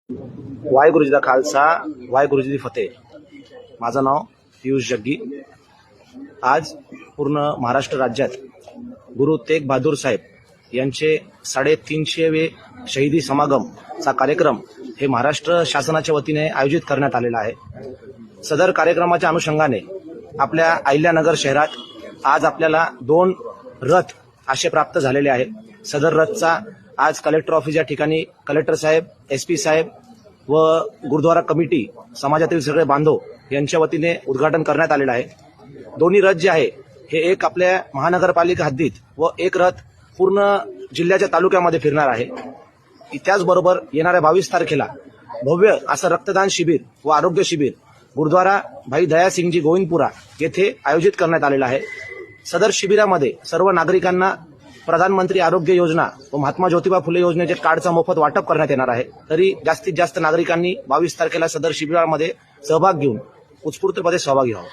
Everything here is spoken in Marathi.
वाहेगुरु जी का खालसा, वाहेगुरु जी की फतेह। माझं नाव पियुष जग्गी। आज पूर्ण महाराष्ट्र राज्यात गुरु तेग बहादूर साहेब यांचे 350वे शहीदी समागमचा कार्यक्रम हे महाराष्ट्र शासनाच्या वतीने आयोजित करण्यात आलेला आहे। सदर कार्यक्रमाच्या अनुषंगाने आपल्या अहिल्यानगर शहरात आज आपल्याला 2 रथ असे प्राप्त झालेले आहेत। सदर रथचा आज कलेक्टर ऑफिस या ठिकाणी कलेक्टर साहेब, एसपी साहेब व गुरुद्वारा कमिटी, समाजातील सगळे बांधव यांच्या वतीने उद्घाटन करण्यात आलेलं आहे। दोन्ही रथ जे आहे हे एक आपल्या महानगरपालिका हद्दीत व एक रथ पूर्ण जिल्ह्याच्या तालुक्यामध्ये फिरणार आहे। त्याचबरोबर येणाऱ्या 22 तारखेला भव्य असं रक्तदान शिबिर व आरोग्य शिबिर गुरुद्वारा भाई दयासिंगजी गोविंदपुरा येथे आयोजित करण्यात आलेलं आहे। सदर शिबिरामध्ये सर्व नागरिकांना प्रधानमंत्री आरोग्य योजना व महात्मा ज्योतिबा फुले योजनेचे कार्डचा मोफत वाटप करण्यात येणार आहे। तरी जास्तीत जास्त नागरिकांनी 22 तारखेला सदर शिबिरामध्ये सहभाग घेऊन उत्स्फूर्तपणे सहभागी व्हावा।